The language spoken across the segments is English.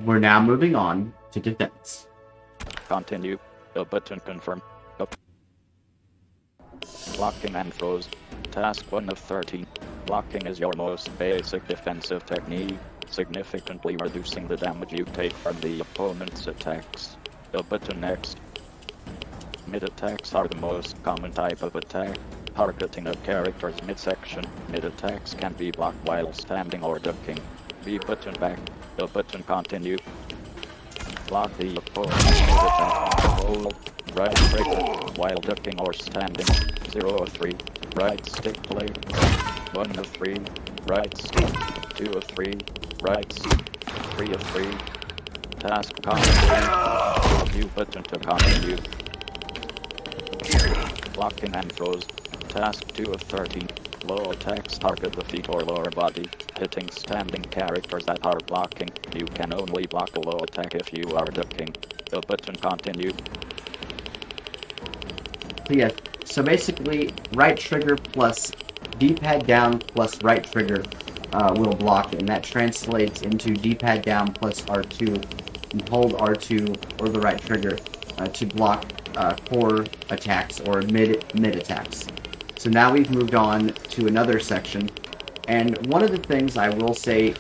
We're now moving on to defense. Continue. A button confirm. Up. Blocking and throws. Task 1 of 13. Blocking is your most basic defensive technique, significantly reducing the damage you take from the opponent's attacks. A button next. Mid-attacks are the most common type of attack, targeting a character's midsection. Mid-attacks can be blocked while standing or ducking. B button back. A button continue. Block the opponent's mid-attack. Hold right trigger while ducking or standing. 0 of 3. Right stick play. 1 of 3. Right stick. 2 of 3. Right stick. 3 of 3. Task complete. View button to continue. Blocking and throws. Task 2 of 13. Low attacks target the feet or lower body, hitting standing characters that are blocking. You can only block a low attack if you are ducking. The button continue. Yeah, so basically, right trigger plus D-pad down plus right trigger will block, and that translates into D-pad down plus R2 and hold R2 or the right trigger to block core attacks or mid attacks. So now we've moved on to another section, and one of the things I will say,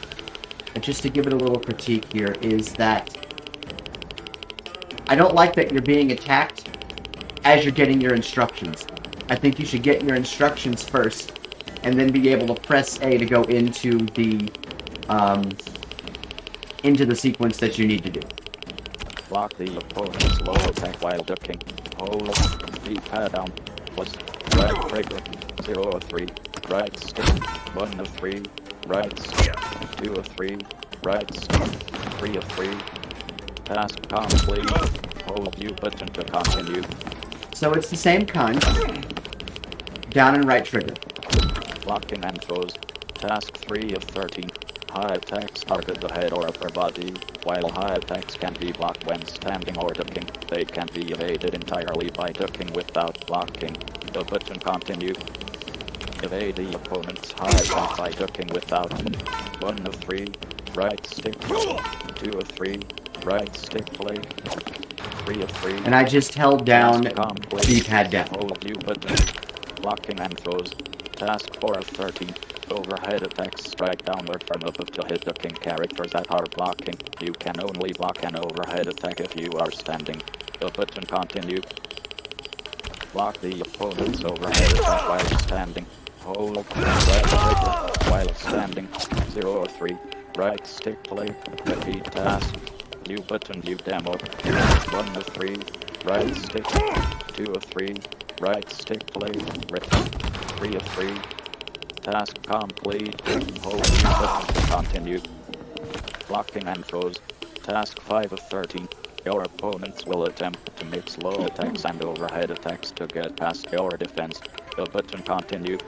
just to give it a little critique here, is that I don't like that you're being attacked as you're getting your instructions. I think you should get your instructions first, and then be able to press A to go into the sequence that you need to do. Block the opponent's low attack while ducking. Hold D-pad down plus right trigger. 0 of 3. Right stick. 1 of 3. Right stick. 2 of 3. Right stick. 3 of 3. Task complete. Hold U button to continue. So it's the same kind. Down and right trigger. Blocking and throws. Task 3 of 13. High attacks target the head or upper body. While high attacks can be blocked when standing or ducking, they can be evaded entirely by ducking without blocking. The button continue. Evade the opponent's high attack by ducking without. 1 of 3. Right stick. 2 of 3. Right stick play. 3 of 3. And I just held down D-pad down. Hold U button. Blocking and throws. Task 4 of 13. Overhead attacks strike downward from above to hit ducking characters that are blocking. You can only block an overhead attack if you are standing. The button continue. Block the opponent's overhead attack while standing. Hold right trigger while standing. 0 of 3. Right stick play. Repeat task. U button view demo. 1 of 3. Right stick. 2 of 3. Right stick play. Repeat. 3 of 3. Task complete. Hold U button to continue. Blocking and throws. Task 5 of 13. Your opponents will attempt to mix low attacks and overhead attacks to get past your defense. The button continue.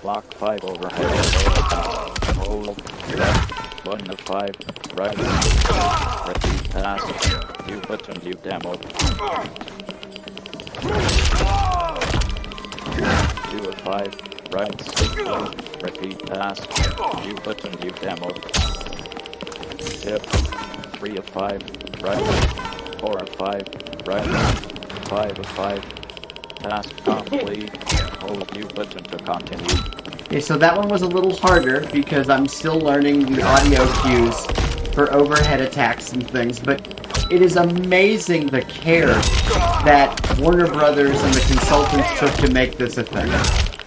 Block 5 overhead and low attacks. Hold left. 1 of 5. Right. Repeat task. U button view demo. 2 of 5. Right stick play. Repeat task. U button view demo. Tip. 3 of 5. Right. 4 of 5. Right. 5 of 5. Task complete. Hold U button to continue. Okay, so that one was a little harder because I'm still learning the audio cues for overhead attacks and things, but it is amazing the care that Warner Brothers and the consultants took to make this a thing.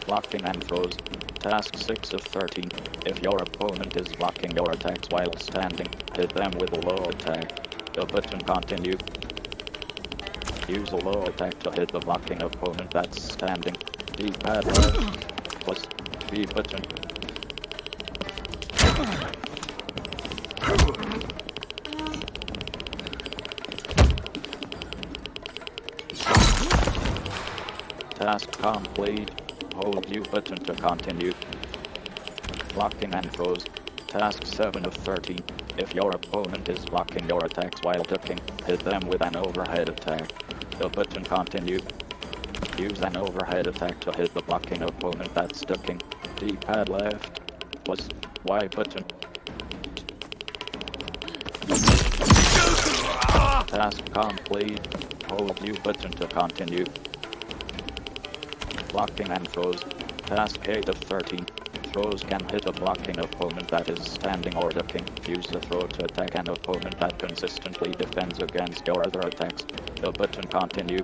Blocking and throws. Task 6 of 13. If your opponent is blocking your attacks while standing, hit them with a low attack. The button continue. Use a low attack to hit the blocking opponent that's standing. D-pad left plus B button. Task complete. Hold U button to continue. Blocking and throws. Task 7 of 13. If your opponent is blocking your attacks while ducking, hit them with an overhead attack. The button continue. Use an overhead attack to hit the blocking opponent that's ducking. D-pad left plus Y button. Task complete. Hold U button to continue. Blocking and throws. Task 8 of 13. Throws can hit a blocking opponent that is standing or ducking. Use the throw to attack an opponent that consistently defends against your other attacks. The button continue.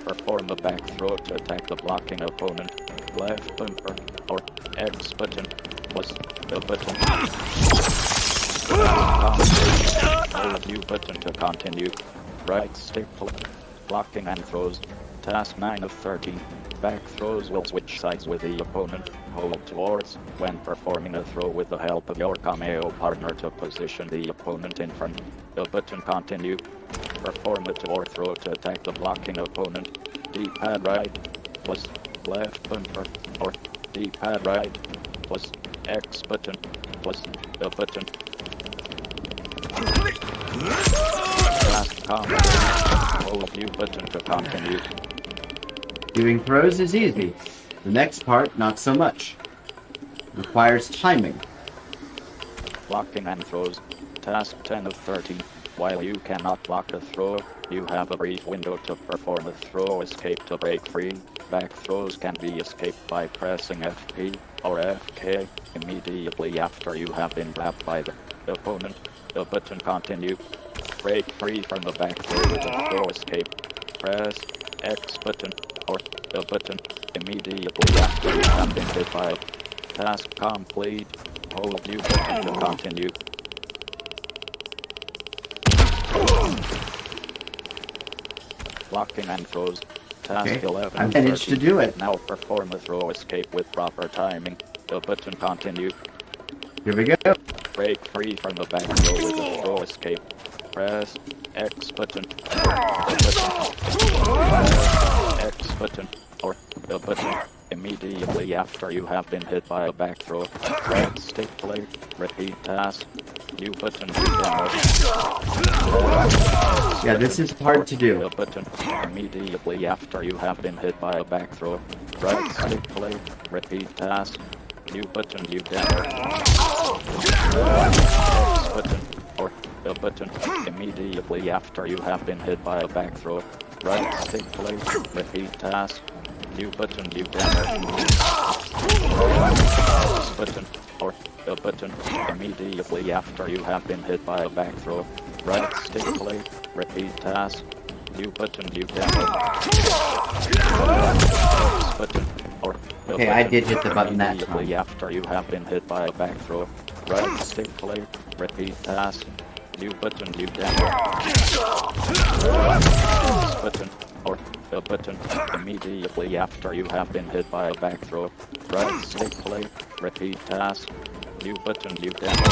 Perform a back throw to attack the blocking opponent. Left bumper or X button plus the button. Hold U button to continue. Right stick blocking and throws. Task 9 of 13. Back throws will switch sides with the opponent. Hold towards when performing a throw with the help of your cameo partner to position the opponent in front. The button continue. Perform a toward throw to attack the blocking opponent. D-pad right plus left bumper or D-pad right plus X button plus the button. Task complete. Hold U button to continue. Doing throws is easy. The next part, not so much. Requires timing. Blocking and throws. Task 10 of 13. While you cannot block a throw, you have a brief window to perform a throw escape to break free. Back throws can be escaped by pressing FP or FK immediately after you have been grabbed by the opponent. The button continue. Break free from the back throw with a throw escape. Press X button or the button immediately after you have been hit by. Task complete. Hold U button to continue. Blocking and throws. Task Okay, 11. I managed to do it. Now perform a throw escape with proper timing. The button continue. Here we go. Break free from the back throw with a throw escape. Press X button. X button or the button immediately after you have been hit by a back throw. Right stick play. Repeat task. U button. Yeah, this is hard to do. The button immediately after you have been hit by a back throw. Right stick play. Repeat task. U button. U demo. X button or the button immediately after you have been hit by a back throw. Right stick play. Repeat task. U button. U demo. X button or the button immediately after you have been hit by a back throw. Right stick play. Repeat task. U button. U demo. X button or the Okay, I button did hit the button that immediately time. after you have been hit by a back throw. Right stick play. Repeat task. U button. U demo. X button or the button immediately after you have been hit by a back throw. Right stick play. Repeat task. U button. U demo.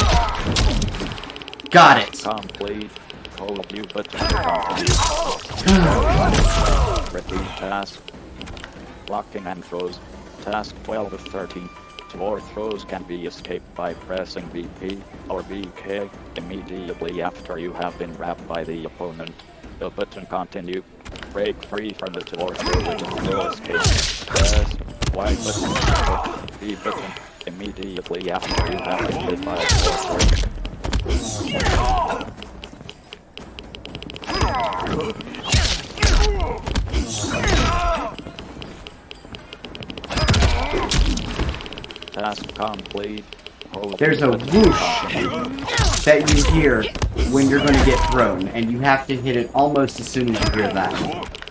Got it. Complete. Hold U button to continue. Repeat task. Blocking and throws. Task 12 of 13. Toward throws can be escaped by pressing BP or BK immediately after you have been grabbed by the opponent. The button continue. Break free from the toward throw with a throw escape. Press Y button or B button immediately after you have been hit by a toward throw. Task complete. Hold There's a button to whoosh continue. that you hear when you're going to get thrown, and you have to hit it almost as soon as you hear that.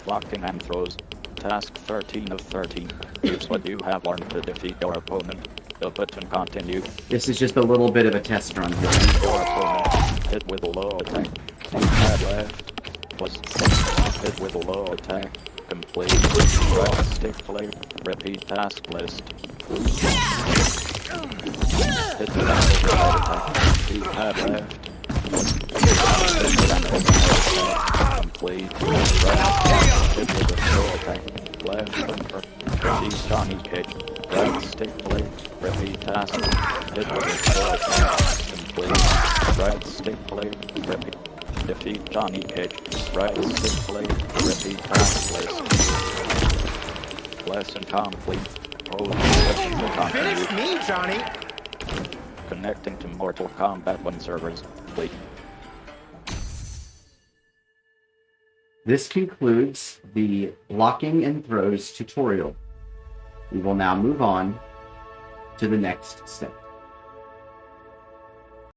Blocking and throws. Task 13 of 13. Use what you have learned to defeat your opponent. The button continue. This is just a little bit of a test run here. Your opponent. Hit with a low attack. D-pad left. Plus hit with a low attack. Complete. Right stick play. Repeat task list. Hit with an overhead attack. D-pad left. Complete. Right. Hit with a slow attack. Left bumper. Repeat Johnny kick. Right stick play. Repeat task. Hit with a slow attack. Complete. Right stick play. Repeat. Defeat Johnny kick. Right stick play. Repeat task list. Lesson complete. Hold lesson to continue. Finish me, Johnny! Connecting to Mortal Kombat 1 servers. Complete. This concludes the blocking and throws tutorial. We will now move on to the next step.